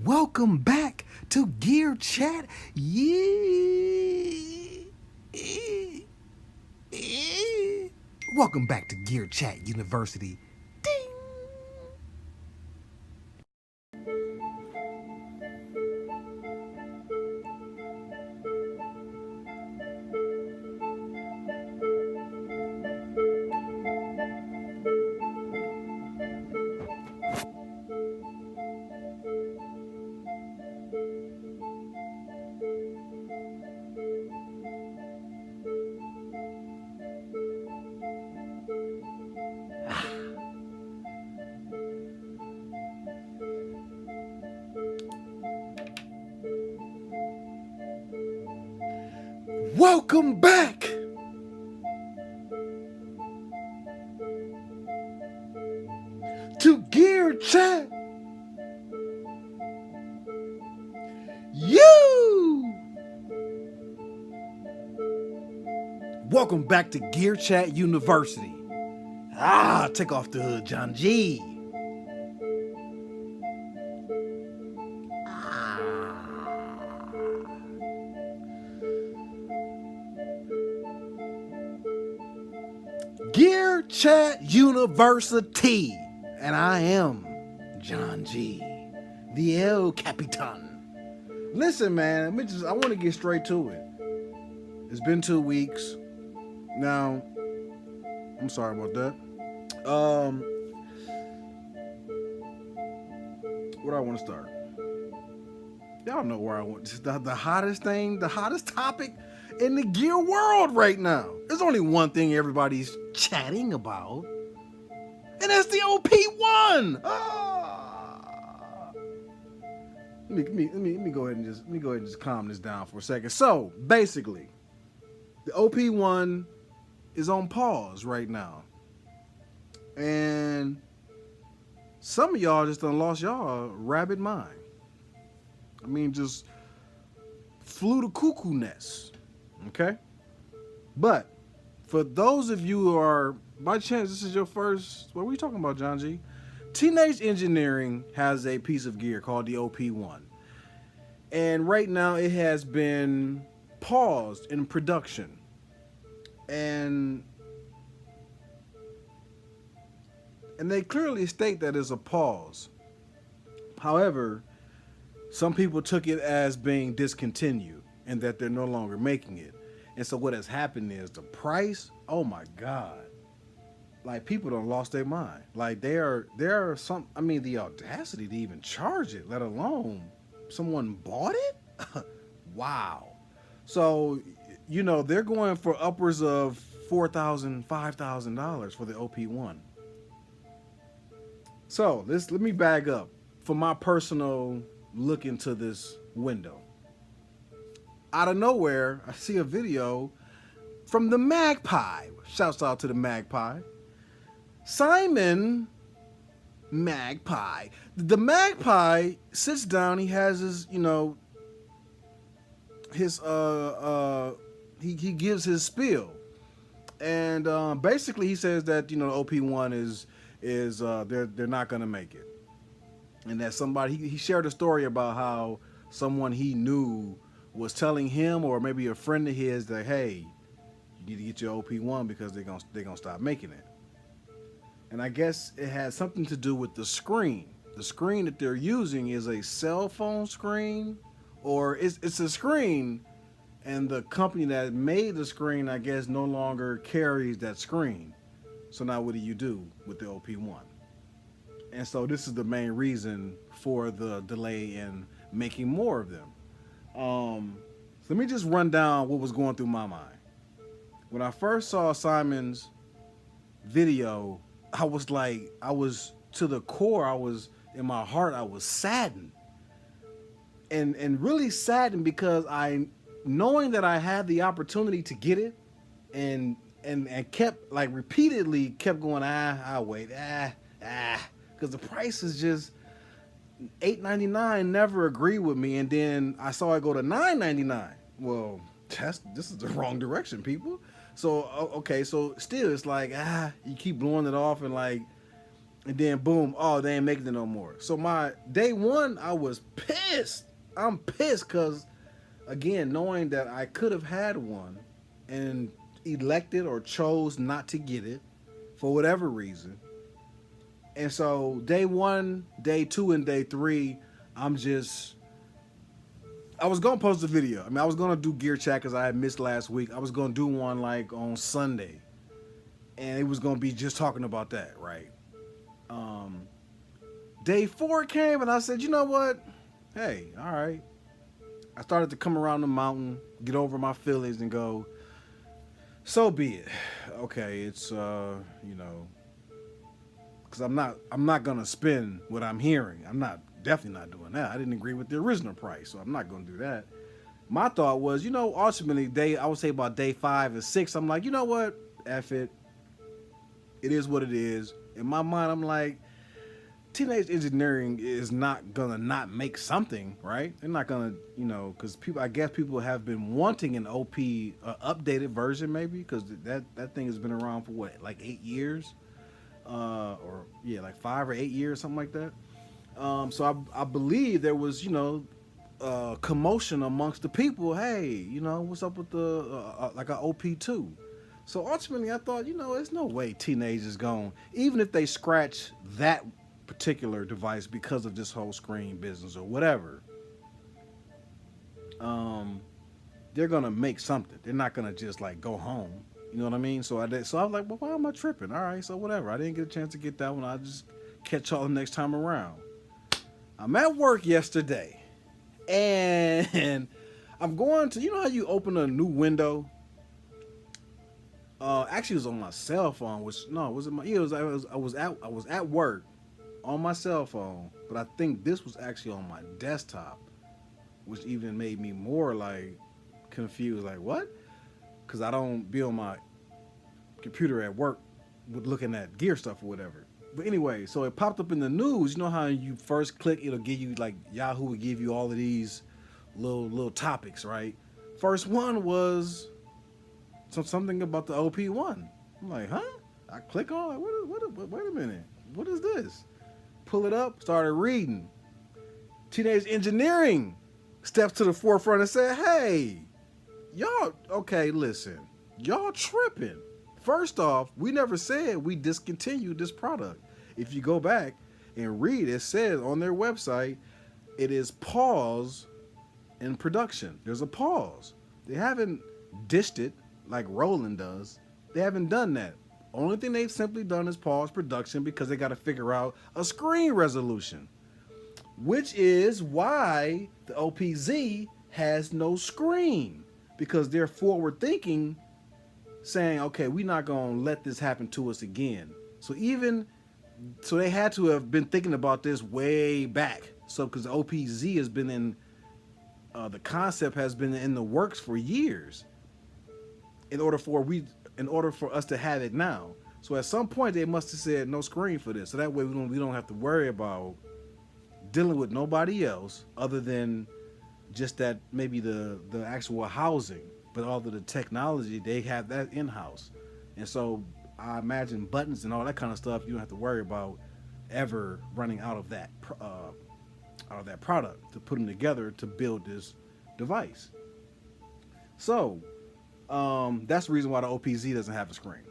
welcome back to Gear Chat. Welcome back to Gear Chat University. Ding. Welcome back to Gear Chat. Welcome back to Gear Chat University. Take off the hood, John G. Gear Chat University, and I am John G, the El Capitan. Listen, man, I want to get straight to it. It's been 2 weeks. Now, I'm sorry about that. Where do I want to start? Y'all know where I want. The hottest thing, the hottest topic in the gear world right now. There's only one thing everybody's chatting about, and that's the OP-1. Let me go ahead and just calm this down for a second. So basically, the OP-1 is on pause right now, and some of y'all just done lost y'all rabid mind. I mean, just flew the cuckoo nest. Okay, but for those of you who are, by chance, this is your first, what are we talking about, John G? Teenage Engineering has a piece of gear called the OP-1. And right now it has been paused in production. And they clearly state that it's a pause. However, some people took it as being discontinued and that they're no longer making it. And so what has happened is the price, oh my God. Like, people done lost their mind. Like, there are some, I mean, the audacity to even charge it, let alone someone bought it? Wow. So, you know, they're going for upwards of $4,000, $5,000 for the OP-1. So, let me bag up for my personal look into this window. Out of nowhere, I see a video from the Magpie. Shouts out to the Magpie. Simon Magpie. The Magpie sits down. He has his, you know, his he gives his spiel, and basically he says that, you know, OP-1 is they're not gonna make it, and that somebody, he shared a story about how someone he knew was telling him, or maybe a friend of his, that, hey, you need to get your OP-1 because they're gonna stop making it. And I guess it has something to do with the screen. The screen that they're using is a cell phone screen, or it's a screen, and the company that made the screen, I guess, no longer carries that screen. So now what do you do with the OP-1? And so this is the main reason for the delay in making more of them. So let me just run down what was going through my mind. When I first saw Simon's video, I was to the core, in my heart, I was saddened. And really saddened because knowing that I had the opportunity to get it, and kept, like, repeatedly kept going, I'll wait, because the price is just $8.99, never agreed with me. And then I saw it go to $9.99. Well, this is the wrong direction, people. So okay, so still it's like, you keep blowing it off, and like, And then boom, oh, they ain't making it no more. So my day one, I was pissed. I'm pissed because, again, knowing that I could have had one and elected or chose not to get it for whatever reason. And so day one, day two, and day three, I'm just. I was gonna post a video. I mean, I was gonna do gear chat because I had missed last week. I was gonna do one like on Sunday, and it was gonna be just talking about that, right? Um, Day four came, and I said, you know what? Hey, all right. I started to come around the mountain, get over my feelings, and go, so be it. Okay, it's you know, because I'm not gonna spend what I'm hearing. I'm not definitely not doing that. I didn't agree with the original price, so I'm not gonna do that. My thought was, you know, ultimately I would say about day 5 and 6, I'm like, you know what? F it. It is what it is. In my mind, I'm like, teenage engineering is not gonna not make something, right? They're not gonna, you know, because people, I guess people have been wanting an OP updated version, maybe, because that thing has been around for what, like 8 years, or yeah, like 5 or 8 years, something like that. So I believe there was, you know, commotion amongst the people. Hey, you know, what's up with the like a OP-2? So ultimately, I thought, you know, there's no way teenagers going, even if they scratch that particular device because of this whole screen business or whatever, um, they're gonna make something. They're not gonna just like go home. You know what I mean? So I was like, well, why am I tripping? All right, so whatever. I didn't get a chance to get that one. I'll just catch y'all the next time around. I'm at work yesterday, and I'm going to. You know how you open a new window? Actually, it was on my cell phone. Which no, was it my? Yeah, I was at work on my cell phone, but I think this was actually on my desktop, which even made me more like confused. Like what? Because I don't be on my computer at work with looking at gear stuff or whatever. But anyway, so it popped up in the news. You know how you first click, it'll give you like Yahoo would give you all of these little topics, right? First one was something about the OP-1. I'm like, huh? I click on like, wait a minute, what is this? Pull it up, started reading. Teenage engineering steps to the forefront and said, hey, y'all, okay, listen, y'all tripping. First off, we never said we discontinued this product. If you go back and read, it says on their website, it is pause in production. There's a pause. They haven't dished it like Roland does. They haven't done that. Only thing they've simply done is pause production because they got to figure out a screen resolution, which is why the OPZ has no screen, because they're forward thinking, saying, okay, we're not going to let this happen to us again. So they had to have been thinking about this way back. So because the OPZ has been in, the concept has been in the works for years in order for us to have it now. So at some point they must have said no screen for this. So that way we don't have to worry about dealing with nobody else other than just that, maybe the actual housing, but all of the technology, they have that in-house. And so I imagine buttons and all that kind of stuff, you don't have to worry about ever running out of that product to put them together to build this device. So that's the reason why the OPZ doesn't have a screen.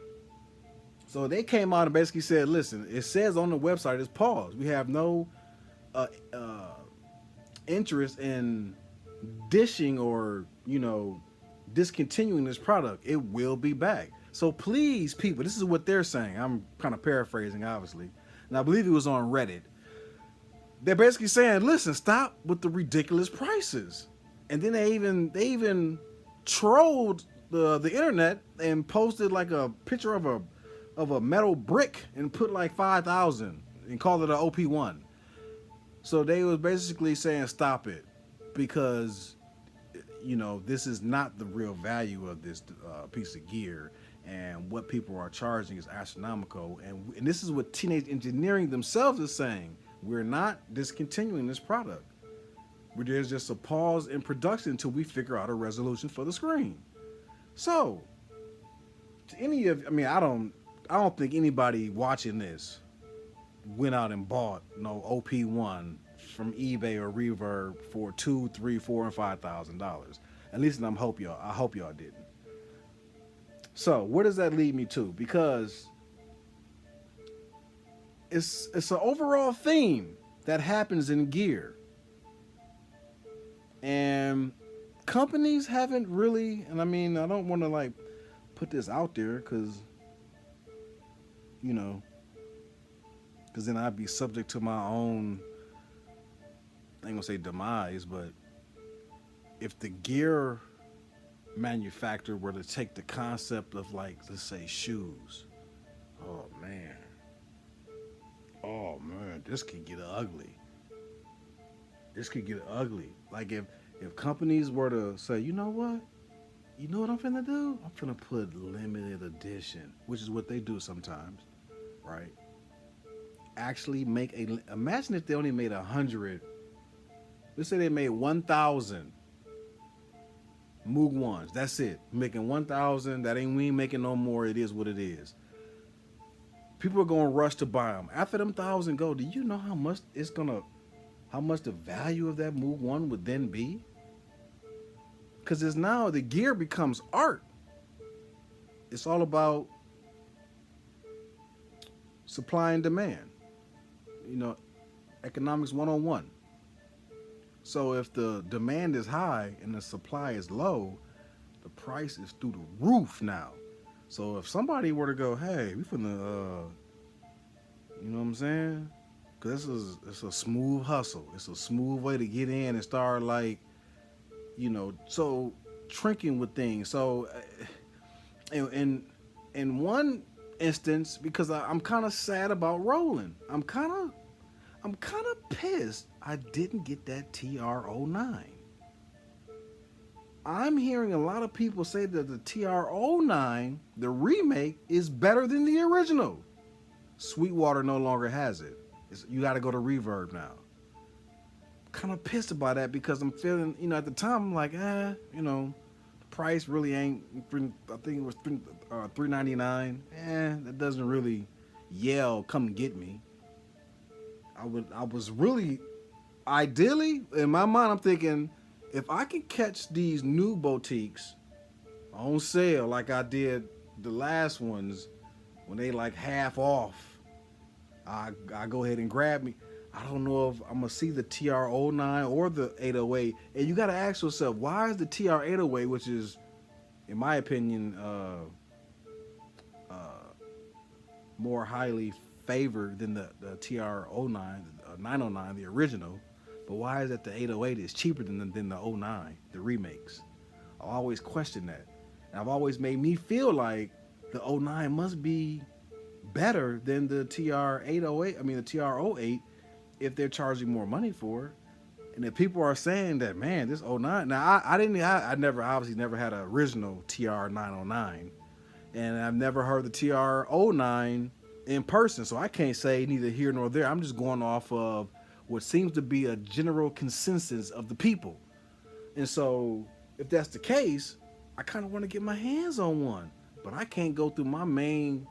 So they came out and basically said, listen, it says on the website it's paused. We have no interest in dishing or, you know, discontinuing this product. It will be back. So please, people, this is what they're saying. I'm kind of paraphrasing, obviously. And I believe it was on Reddit. They're basically saying, listen, stop with the ridiculous prices. And then they even trolled the internet and posted like a picture of a metal brick and put like 5,000 and called it an OP-1. So they was basically saying stop it, because, you know, this is not the real value of this piece of gear, and what people are charging is astronomical. And this is what Teenage Engineering themselves is saying. We're not discontinuing this product. There's just a pause in production until we figure out a resolution for the screen. So, to I don't think anybody watching this went out and bought no OP-1 from eBay or Reverb for $2, $3, $4, and $5,000. At least I hope y'all didn't. So where does that lead me to? Because it's an overall theme that happens in gear, and companies haven't really. And I mean, I don't want to like put this out there because you know, because then I'd be subject to my own. I ain't gonna say demise, but if the gear manufacturer were to take the concept of like, let's say, shoes, oh man, this could get ugly. This could get ugly. Like if companies were to say, you know what I'm finna do? I'm finna put limited edition, which is what they do sometimes, right? Actually imagine if they only made 100. Let's say they made 1,000 Moog ones. That's it. Making 1,000. We ain't making no more. It is what it is. People are gonna rush to buy them. After them 1,000 go, do you know how much the value of that Moog one would then be? Because it's now the gear becomes art. It's all about supply and demand. Economics 101. So if the demand is high and the supply is low, the price is through the roof now. So if somebody were to go, hey, we finna, you know what I'm saying? Because it's a smooth hustle. It's a smooth way to get in and start like, so trinking with things. So in one instance, because I'm kind of sad about rolling. I'm kind of pissed I didn't get that TR-09. I'm hearing a lot of people say that the TR-09, the remake, is better than the original. Sweetwater no longer has it. You got to go to Reverb now. Kind of pissed about that because I'm feeling, at the time I'm like, the price really ain't. I think it was $399. That doesn't really yell, come get me. I was really, ideally, in my mind, I'm thinking, if I can catch these new boutiques on sale like I did the last ones, when they like half off, I go ahead and grab me. I don't know if I'm going to see the TR-09 or the 808. And you got to ask yourself, why is the TR-808, which is, in my opinion, more highly favored than the TR-09, 909, the original, but why is it the 808 is cheaper than the 09, the remakes? I always question that. And I've always made me feel like the 09 must be better than the the TR-08 if they're charging more money for it. And if people are saying that, man, this 09, now I obviously never had an original TR-909, and I've never heard the TR-09 in person, so I can't say neither here nor there. I'm just going off of what seems to be a general consensus of the people. And so if that's the case, I kind of want to get my hands on one, but I can't go through my main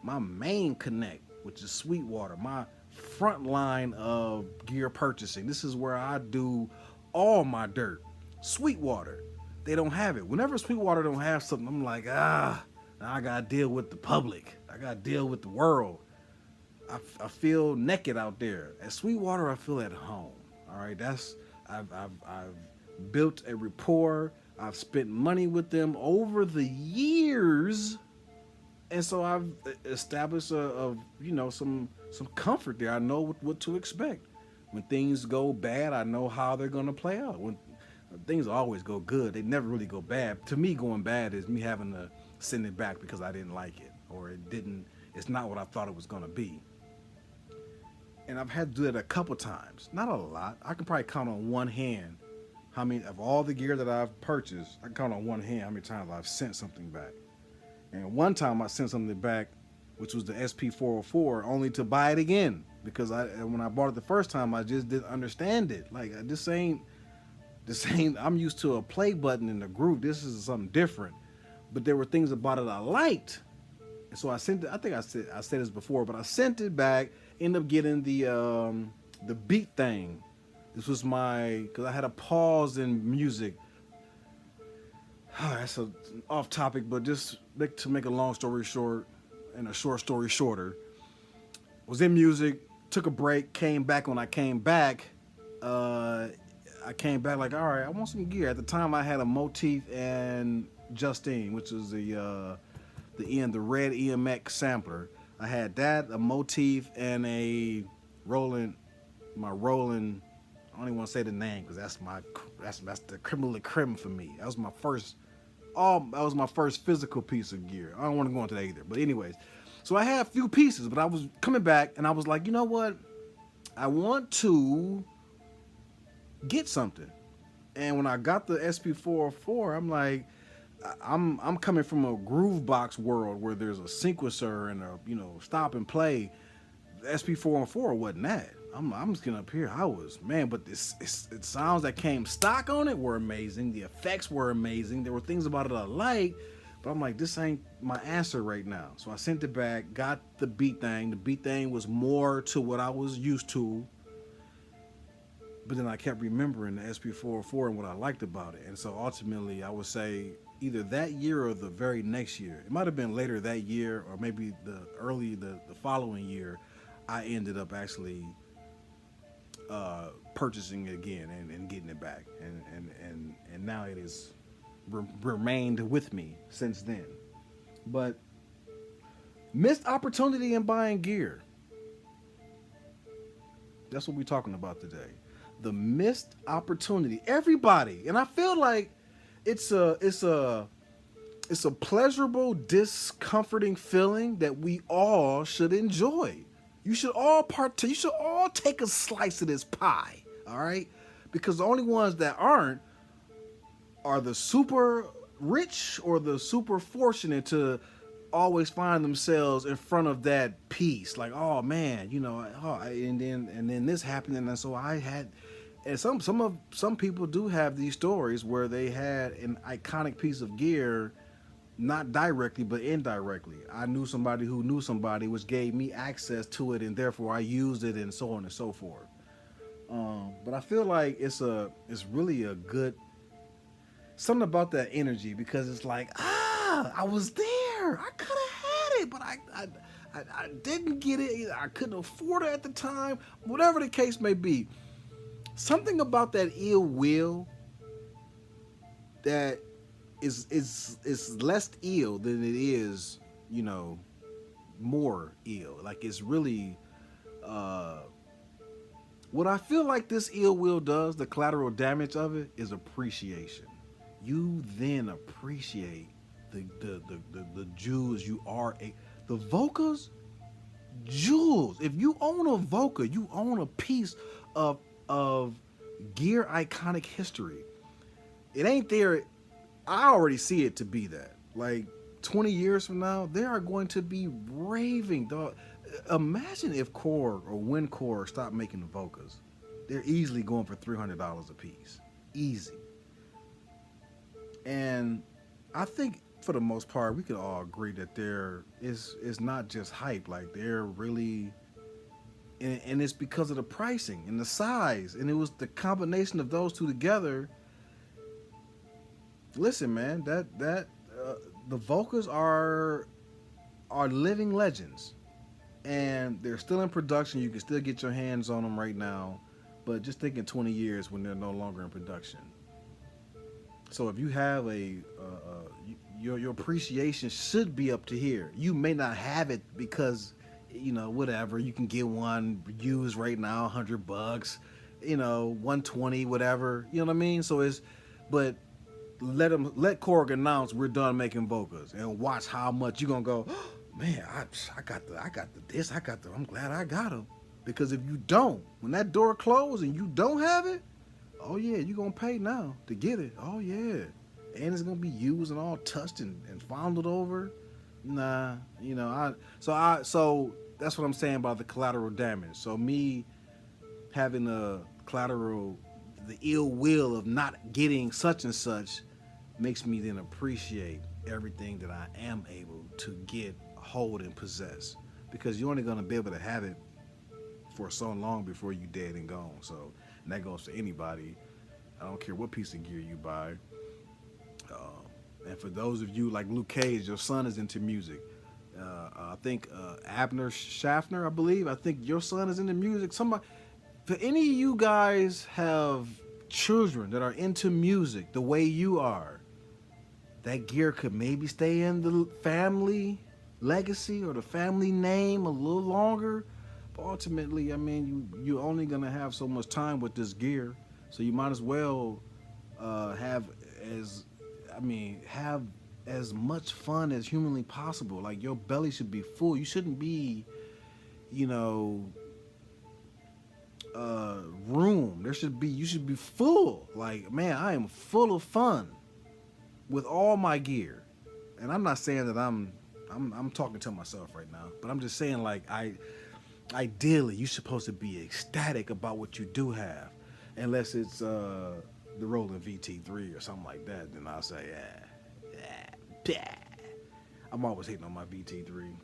connect, which is Sweetwater, my front line of gear purchasing. This is where I do all my dirt. Sweetwater, they don't have it. Whenever Sweetwater don't have something, I'm like, now I gotta deal with the public. I gotta deal with the world. I feel naked out there. At Sweetwater, I feel at home. All right, I've built a rapport. I've spent money with them over the years, and so I've established some comfort there. I know what to expect. When things go bad, I know how they're gonna play out. When things always go good, they never really go bad. To me, going bad is me having to send it back because I didn't like it or it's not what I thought it was gonna be. And I've had to do that a couple times, not a lot. I can probably count on one hand how many of all the gear that I've purchased. I can count on one hand how many times I've sent something back. And one time I sent something back, which was the SP404, only to buy it again because when I bought it the first time, I just didn't understand it. Like this ain't. I'm used to a play button in the group. This is something different. But there were things about it I liked, And so I sent it. I think I said this before, but I sent it back. Ended up getting the beat thing. This was my because I had a pause in music. That's a off topic, but just to make a long story short and a short story shorter, was in music, took a break, came back. When I came back, uh, I came back like, all right, I want some gear. At the time, I had a Motif and Justine, which was the red EMX sampler. I had that, a Motif, and a Roland, my Roland. I don't even want to say the name because that's the creme de la creme for me. That was my first physical piece of gear. I don't want to go into that either. But anyways, so I had a few pieces, but I was coming back and I was like, you know what? I want to get something. And when I got the SP404, I'm like, I'm coming from a groove box world where there's a sequencer and a stop and play. The SP404 wasn't that. I'm just getting up here. I was man, but it sounds that came stock on it were amazing. The effects were amazing. There were things about it I liked, but I'm like, this ain't my answer right now. So I sent it back. Got the beat thing. The beat thing was more to what I was used to. But then I kept remembering the SP404 and what I liked about it. And so ultimately, I would say either that year or the very next year. It might have been later that year or maybe the following year. I ended up actually purchasing it again and getting it back. And now it has remained with me since then. But missed opportunity in buying gear. That's what we're talking about today. The missed opportunity. Everybody, and I feel like it's a pleasurable, discomforting feeling that we all should enjoy. You should all You should all take a slice of this pie. All right, because the only ones that aren't are the super rich or the super fortunate to always find themselves in front of that piece. Like, oh man, and then this happened, and so I had. And some people do have these stories where they had an iconic piece of gear, not directly but indirectly. I knew somebody who knew somebody, which gave me access to it, and therefore I used it, and so on and so forth. But I feel like it's really a good something about that energy because it's like I was there, I could have had it, but I didn't get it either. I couldn't afford it at the time. Whatever the case may be. Something about that ill will that is less ill than it is, more ill. Like it's really what I feel like this ill will does, the collateral damage of it, is appreciation. You then appreciate the jewels you are the Vocas jewels. If you own a Voca, you own a piece of gear iconic history. It ain't there. I already see it to be that. Like 20 years from now, they are going to be raving. Dog. Imagine if Core or when Core stopped making the Vocas. They're easily going for $300 a piece. Easy. And I think for the most part, we could all agree that there is not just hype. Like they're really, and it's because of the pricing and the size, and it was the combination of those two together. Listen, man, that the Vocas are living legends, and they're still in production. You can still get your hands on them right now, but just think in 20 years when they're no longer in production. So if you have your appreciation should be up to here. You may not have it because, whatever, you can get one used right now, $100, $120, whatever. You know what I mean? So but let Korg announce we're done making Vocas and watch how much you're gonna go. Oh, man, I got this. I'm glad I got them, because if you don't, when that door closes and you don't have it, oh yeah, you're gonna pay now to get it. Oh yeah. And it's gonna be used and all touched and fondled over. Nah, so that's what I'm saying about the collateral damage. So me having the ill will of not getting such and such makes me then appreciate everything that I am able to get hold and possess, because you're only going to be able to have it for so long before you dead and gone. So, and that goes to anybody. I don't care what piece of gear you buy. And for those of you like Luke Cage, your son is into music. I think Abner Schaffner, I believe. I think your son is into music. Somebody, for any of you guys have children that are into music the way you are, that gear could maybe stay in the family legacy or the family name a little longer. But ultimately, I mean, you're only gonna have so much time with this gear, so you might as well have as much fun as humanly possible. Like, your belly should be full. You shouldn't be, room. You should be full. Like, man, I am full of fun with all my gear. And I'm not saying that I'm talking to myself right now, but I'm just saying, like, ideally you're supposed to be ecstatic about what you do have, unless it's the Roland VT3 or something like that. Then I'll say, I'm always hating on my VT3,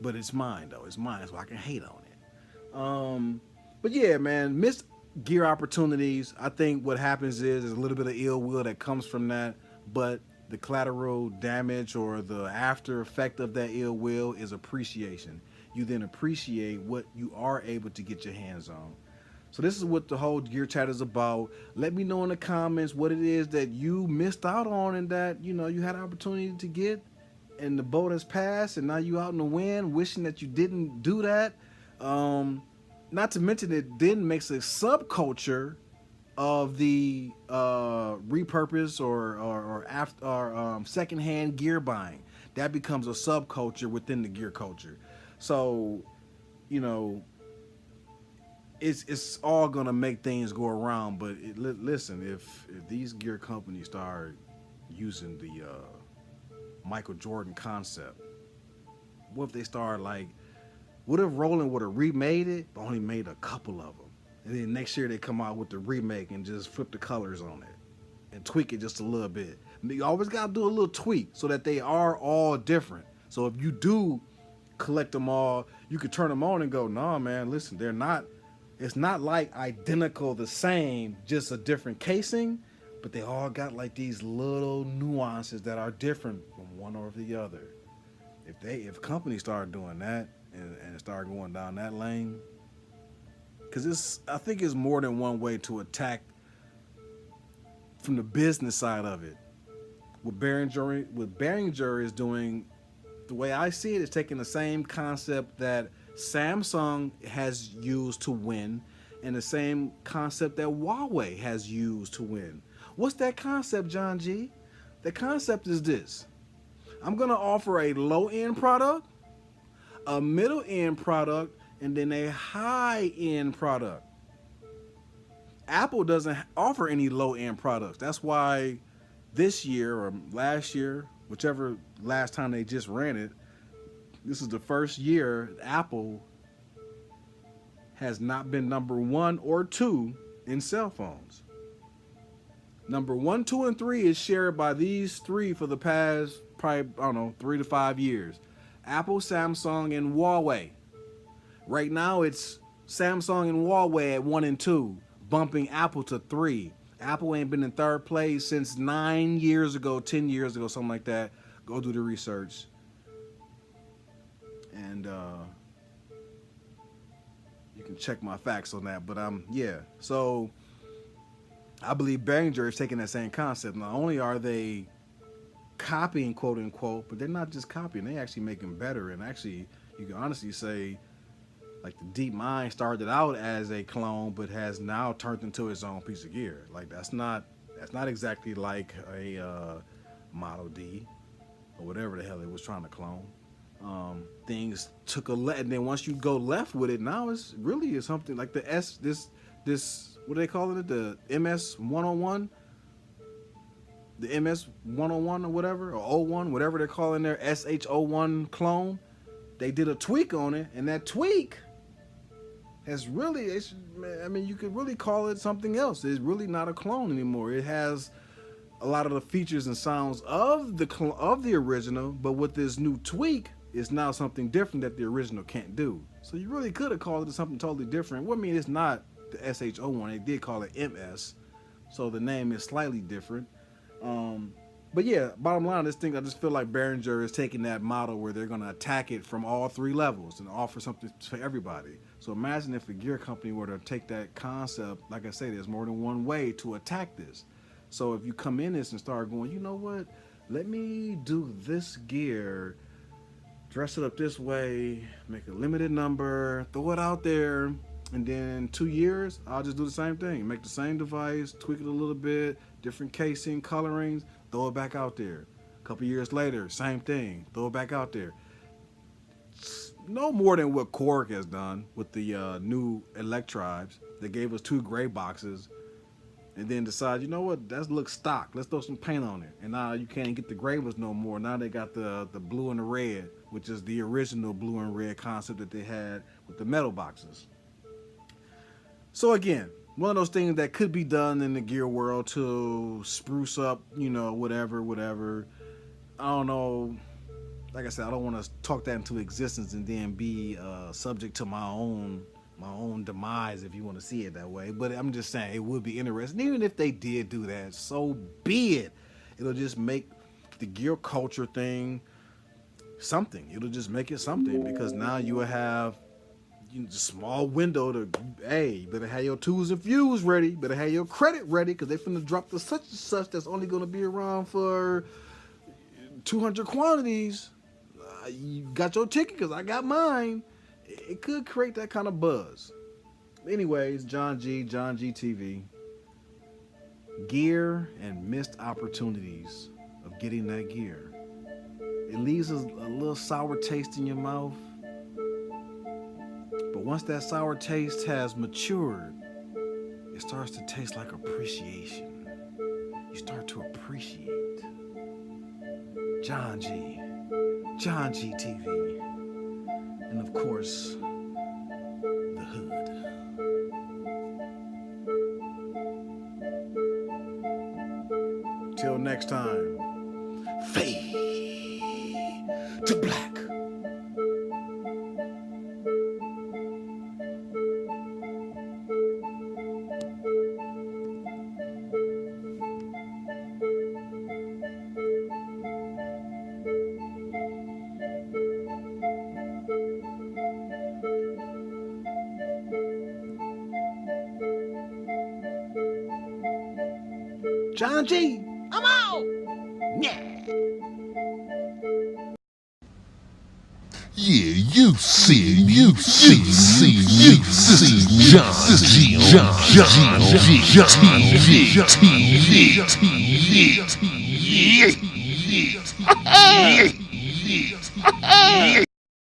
but it's mine though. It's mine, so I can hate on it. But yeah, man, missed gear opportunities. I think what happens is there's a little bit of ill will that comes from that, but the collateral damage or the after effect of that ill will is appreciation. You then appreciate what you are able to get your hands on. So this is what the whole gear chat is about. Let me know in the comments what it is that you missed out on and that, you had an opportunity to get, and the boat has passed and now you out in the wind wishing that you didn't do that. Not to mention, it then makes a subculture of the repurpose or secondhand gear buying. That becomes a subculture within the gear culture. So, it's all gonna make things go around. But listen, if these gear companies start using the Michael Jordan concept, what if they start like? What if Roland would have remade it, but only made a couple of them? And then next year they come out with the remake and just flip the colors on it and tweak it just a little bit. You always got to do a little tweak so that they are all different. So if you do collect them all, you could turn them on and go, nah, man, listen, they're not, it's not like identical the same, just a different casing, but they all got like these little nuances that are different from one or the other. If companies start doing that, and start going down that lane, because I think it's more than one way to attack from the business side of it. What Behringer is doing, the way I see it, is taking the same concept that Samsung has used to win and the same concept that Huawei has used to win. What's that concept, John G? The concept is this: I'm going to offer a low-end product, a middle-end product, and then a high-end product. Apple doesn't offer any low-end products. That's why this year or last year, whichever last time they just ran it, this is the first year Apple has not been number 1 or 2 in cell phones. Number 1, 2, and 3 is shared by these three for the past probably, 3 to 5 years. Apple, Samsung, and Huawei. Right now, it's Samsung and Huawei at 1 and 2, bumping Apple to 3. Apple ain't been in third place since 9 years ago, 10 years ago, something like that. Go do the research. And you can check my facts on that. But yeah. So I believe Behringer is taking that same concept. Not only are they copying, quote unquote, but they're not just copying, they actually making better. And actually, you can honestly say, like, the Deep Mind started out as a clone but has now turned into its own piece of gear. Like, that's not exactly like a Model D or whatever the hell it was trying to clone. Things took a and then once you go left with it, now it's really something like the this what do they call it, the MS 101, the MS 101 or whatever, or 01, whatever they're calling their SH01 clone. They did a tweak on it, and that tweak has really, you could really call it something else. It's really not a clone anymore. It has a lot of the features and sounds of the original, but with this new tweak, it's now something different that the original can't do. So you really could have called it something totally different. Well, I mean, it's not the SHO1. They did call it MS, so the name is slightly different. But yeah, bottom line, this thing, I just feel like Behringer is taking that model where they're going to attack it from all three levels and offer something for everybody. So imagine if a gear company were to take that concept, like I say, there's more than one way to attack this. So if you come in this and start going, you know what, let me do this gear, dress it up this way, make a limited number, throw it out there, and then in 2 years, I'll just do the same thing. Make the same device, tweak it a little bit, different casing, colorings, throw it back out there. A couple years later, same thing, throw it back out there. No more than what Korg has done with the new Electribes. They gave us 2 gray boxes and then decide, you know what, that looks stock. Let's throw some paint on it. And now you can't get the gray ones no more. Now they got the blue and the red, which is the original blue and red concept that they had with the metal boxes. So again, one of those things that could be done in the gear world to spruce up, you know, whatever. I don't know. Like I said, I don't want to talk that into existence and then be subject to my own demise, if you want to see it that way. But I'm just saying it would be interesting. Even if they did do that, so be it. It'll just make the gear culture thing something. It'll just make it something, because now you will have a small window to, hey, you better have your tools and fuse ready. Better have your credit ready, because they finna drop the such and such that's only going to be around for 200 quantities. You got your ticket because I got mine. It could create that kind of buzz. Anyways, John G TV. Gear and missed opportunities of getting that gear. It leaves a little sour taste in your mouth. But once that sour taste has matured, it starts to taste like appreciation. You start to appreciate John G TV, and of course, the hood. Till next time, fade to black. John G, I'm out. Yeah. Yeah, you see John G TV.